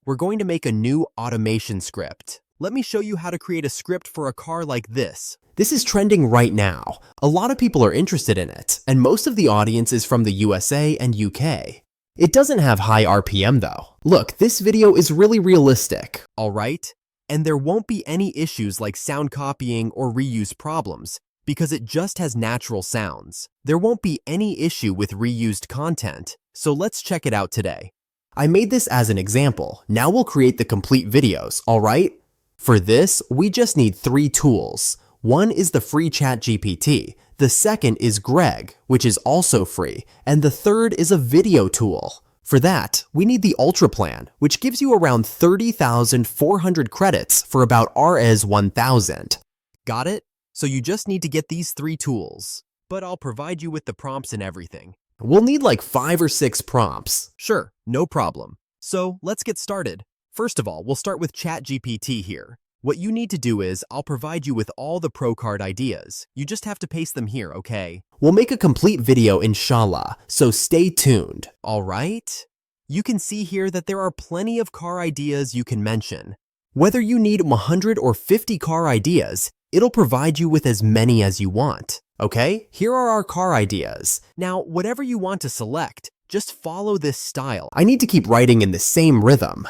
we're going to make a new automation script. Let me show you how to create a script for a car like this. This is trending right now. A lot of people are interested in it, and most of the audience is from the USA and UK. It doesn't have high RPM though. Look, this video is really realistic, alright? And there won't be any issues like sound copying or reuse problems, because it just has natural sounds. There won't be any issue with reused content, so let's check it out today. I made this as an example. Now we'll create the complete videos, alright? For this, we just need 3 tools. One is the free ChatGPT, the second is Greg, which is also free, and the third is a video tool. For that, we need the Ultra plan, which gives you around 30,400 credits for about Rs 1,000. Got it? So you just need to get these 3 tools. But I'll provide you with the prompts and everything. We'll need like 5 or 6 prompts. Sure, no problem. So let's get started. First of all, we'll start with ChatGPT here. What you need to do is, I'll provide you with all the pro card ideas. You just have to paste them here, okay? We'll make a complete video inshallah, so stay tuned, alright? You can see here that there are plenty of car ideas you can mention. Whether you need 100 or 50 car ideas, it'll provide you with as many as you want. Okay, here are our car ideas. Now, whatever you want to select, just follow this style. I need to keep writing in the same rhythm.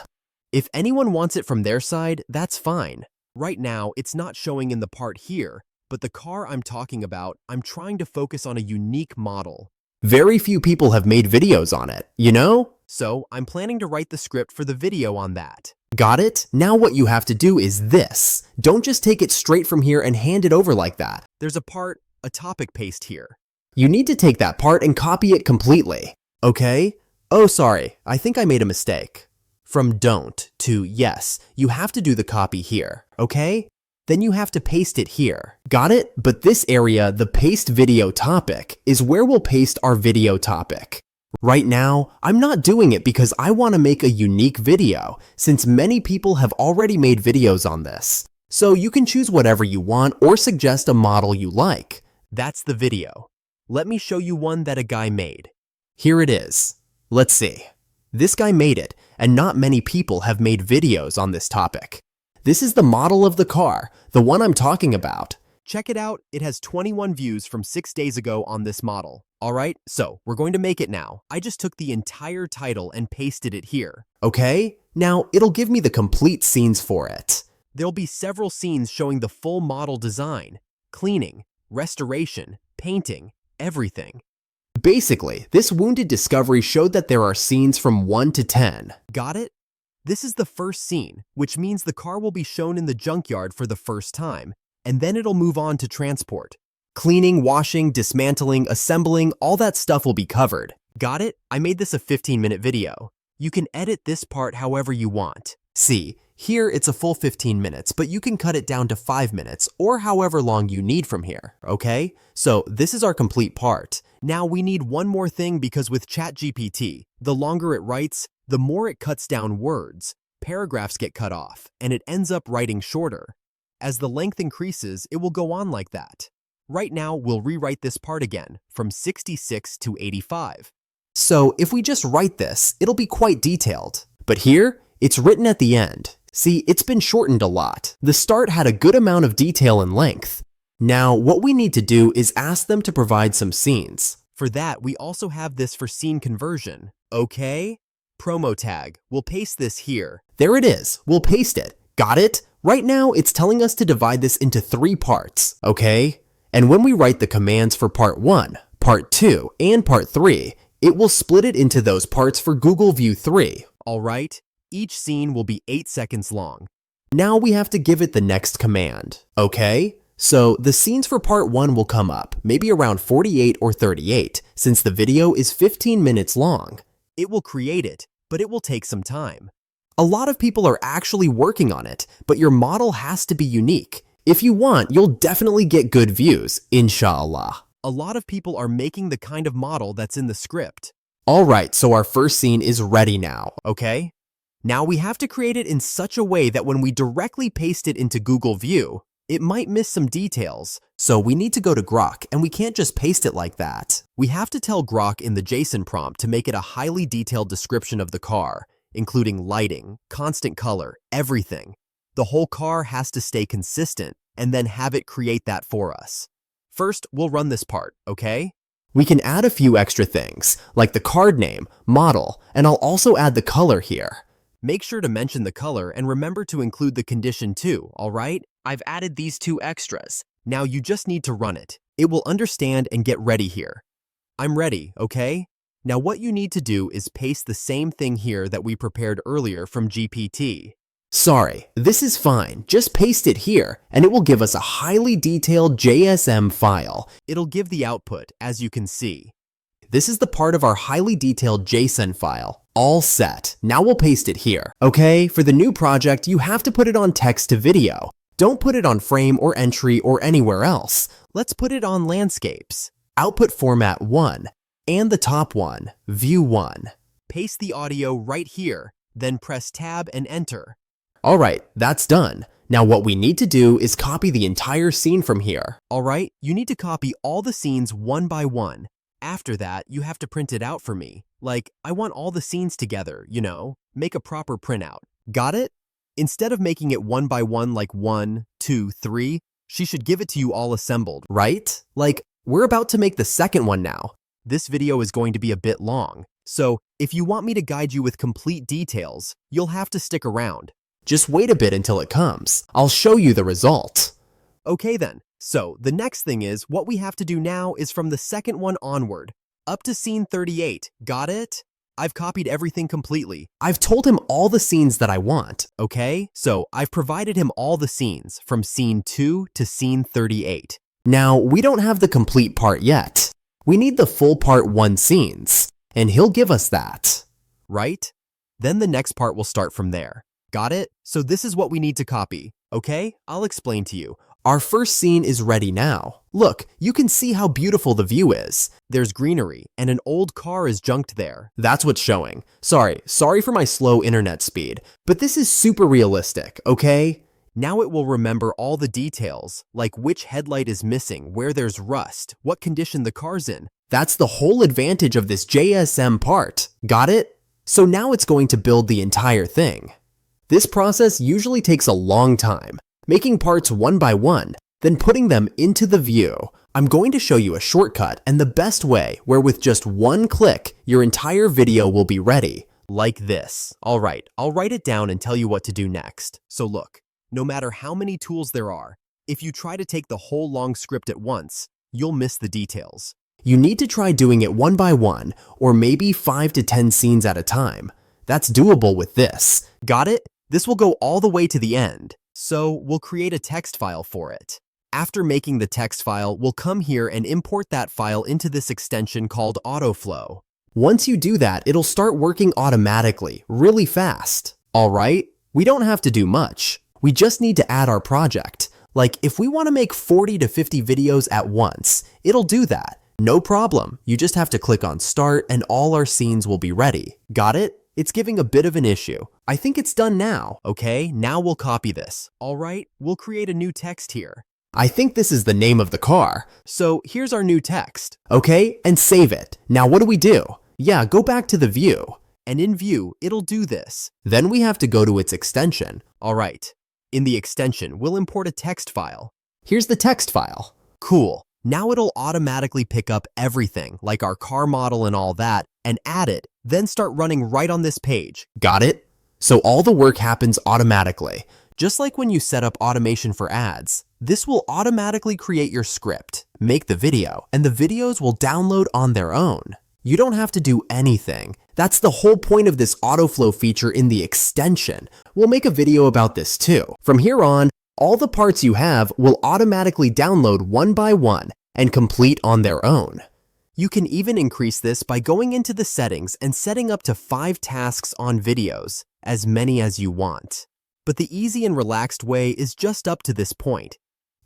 If anyone wants it from their side, that's fine. Right now, it's not showing in the part here, but the car I'm talking about, I'm trying to focus on a unique model. Very few people have made videos on it, you know? So, I'm planning to write the script for the video on that. Got it? Now what you have to do is this. Don't just take it straight from here and hand it over like that. There's a topic paste here. You need to take that part and copy it completely. Okay? Oh, sorry. I think I made a mistake. From don't to yes, you have to do the copy here, okay? Then you have to paste it here. Got it? But this area, the paste video topic, is where we'll paste our video topic. Right now, I'm not doing it because I want to make a unique video, since many people have already made videos on this. So you can choose whatever you want or suggest a model you like. That's the video. Let me show you one that a guy made. Here it is. Let's see. This guy made it, and not many people have made videos on this topic. This is the model of the car, the one I'm talking about. Check it out, it has 21 views from 6 days ago on this model. Alright, so we're going to make it now. I just took the entire title and pasted it here. Okay, now it'll give me the complete scenes for it. There'll be several scenes showing the full model design, cleaning, restoration, painting, everything. Basically, this wounded discovery showed that there are scenes from 1 to 10. Got it? This is the first scene, which means the car will be shown in the junkyard for the first time, and then it'll move on to transport. Cleaning, washing, dismantling, assembling, all that stuff will be covered. Got it? I made this a 15-minute video. You can edit this part however you want. See, here it's a full 15 minutes, but you can cut it down to 5 minutes or however long you need from here, okay? So this is our complete part. Now we need one more thing because with ChatGPT, the longer it writes, the more it cuts down words. Paragraphs get cut off, and it ends up writing shorter. As the length increases, it will go on like that. Right now, we'll rewrite this part again, from 66 to 85. So if we just write this, it'll be quite detailed. But here, it's written at the end. See, it's been shortened a lot. The start had a good amount of detail and length. Now, what we need to do is ask them to provide some scenes. For that, we also have this for scene conversion. Okay? Promo tag. We'll paste this here. There it is. We'll paste it. Got it? Right now, it's telling us to divide this into 3 parts. Okay? And when we write the commands for part 1, part 2, and part 3, it will split it into those parts for Google View 3. Alright? Each scene will be 8 seconds long. Now we have to give it the next command. Okay? So the scenes for part 1 will come up, maybe around 48 or 38, since the video is 15 minutes long. It will create it, but it will take some time. A lot of people are actually working on it, but your model has to be unique. If you want, you'll definitely get good views, inshallah. A lot of people are making the kind of model that's in the script. Alright, so our first scene is ready now, okay? Now we have to create it in such a way that when we directly paste it into Google View, it might miss some details. So we need to go to Grok, and we can't just paste it like that. We have to tell Grok in the JSON prompt to make it a highly detailed description of the car. including lighting, constant color, everything. The whole car has to stay consistent and then have it create that for us. First, we'll run this part, okay? We can add a few extra things, like the card name, model, and I'll also add the color here. Make sure to mention the color and remember to include the condition too, alright? I've added these two extras. Now you just need to run it. It will understand and get ready here. I'm ready, okay? Now what you need to do is paste the same thing here that we prepared earlier from GPT. Sorry, this is fine. Just paste it here, and it will give us a highly detailed JSM file. It'll give the output, as you can see. This is the part of our highly detailed JSON file. All set. Now we'll paste it here. Okay, for the new project, you have to put it on text to video. Don't put it on frame or entry or anywhere else. Let's put it on landscapes. Output format 1, and the top one, view 1. Paste the audio right here, then press tab and enter. Alright, that's done. Now what we need to do is copy the entire scene from here. Alright, you need to copy all the scenes one by one. After that, you have to print it out for me. Like, I want all the scenes together, you know? Make a proper printout. Got it? Instead of making it one by one like 1, 2, 3, she should give it to you all assembled, right? Like, we're about to make the second one now. This video is going to be a bit long, so if you want me to guide you with complete details, you'll have to stick around. Just wait a bit until it comes. I'll show you the result. Okay then, so the next thing is what we have to do now is from the second one onward, up to scene 38. Got it? I've copied everything completely. I've told him all the scenes that I want, okay? So I've provided him all the scenes from scene 2 to scene 38. Now, we don't have the complete part yet. We need the full part 1 scenes, and he'll give us that. Right? Then the next part will start from there. Got it? So this is what we need to copy, okay? I'll explain to you. Our first scene is ready now. Look, you can see how beautiful the view is. There's greenery, and an old car is junked there. That's what's showing. Sorry for my slow internet speed, but this is super realistic, okay? Now it will remember all the details, like which headlight is missing, where there's rust, what condition the car's in. That's the whole advantage of this JSM part. Got it? So now it's going to build the entire thing. This process usually takes a long time, making parts one by one, then putting them into the view. I'm going to show you a shortcut and the best way where with just one click, your entire video will be ready, like this. Alright, I'll write it down and tell you what to do next. So look, no matter how many tools there are, if you try to take the whole long script at once, you'll miss the details. You need to try doing it one by one, or maybe 5 to 10 scenes at a time. That's doable with this. Got it? This will go all the way to the end, so we'll create a text file for it. After making the text file, we'll come here and import that file into this extension called Autoflow. Once you do that, it'll start working automatically, really fast. Alright? We don't have to do much. We just need to add our project. Like, if we want to make 40 to 50 videos at once, it'll do that. No problem. You just have to click on Start and all our scenes will be ready. Got it? It's giving a bit of an issue. I think it's done now, okay? Now we'll copy this. Alright, we'll create a new text here. I think this is the name of the car. So here's our new text. Okay, and save it. Now what do? Yeah, go back to the view. And in view, it'll do this. Then we have to go to its extension. Alright, in the extension, we'll import a text file. Here's the text file. Cool. Now it'll automatically pick up everything, like our car model and all that, and add it, then start running right on this page. Got it? So all the work happens automatically. Just like when you set up automation for ads, this will automatically create your script, make the video, and the videos will download on their own. You don't have to do anything. That's the whole point of this autoflow feature in the extension. We'll make a video about this too. From here on, all the parts you have will automatically download one by one and complete on their own. You can even increase this by going into the settings and setting up to 5 tasks on videos, as many as you want. But the easy and relaxed way is just up to this point.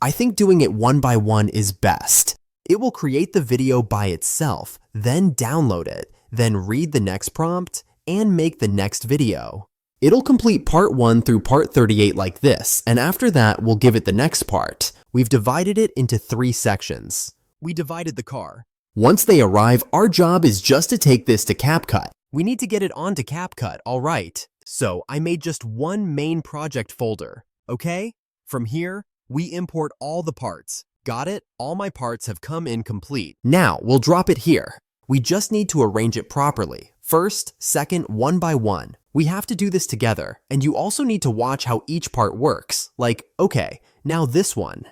I think doing it one by one is best. It will create the video by itself, then download it, then read the next prompt, and make the next video. It'll complete part 1 through part 38 like this, and after that, we'll give it the next part. We've divided it into 3 sections. We divided the car. Once they arrive, our job is just to take this to CapCut. We need to get it onto CapCut, all right. So I made just one main project folder, okay? From here, we import all the parts. Got it? All my parts have come in complete. Now, we'll drop it here. We just need to arrange it properly. First, second, one by one. We have to do this together, and you also need to watch how each part works. Like, okay, now this one.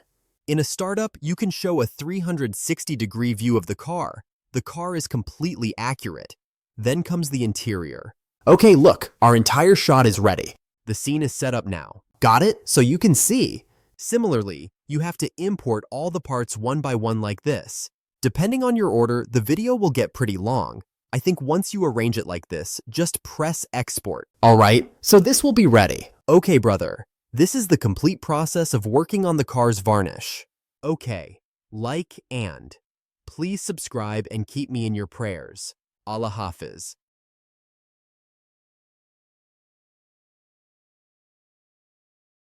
In a startup, you can show a 360-degree view of the car. The car is completely accurate. Then comes the interior. Okay, look, our entire shot is ready. The scene is set up now. Got it? So you can see. Similarly, you have to import all the parts one by one like this. Depending on your order, the video will get pretty long. I think once you arrange it like this, just press export. All right, so this will be ready. Okay, brother. This is the complete process of working on the car's varnish. Okay, like and. Please subscribe and keep me in your prayers. Allah Hafiz.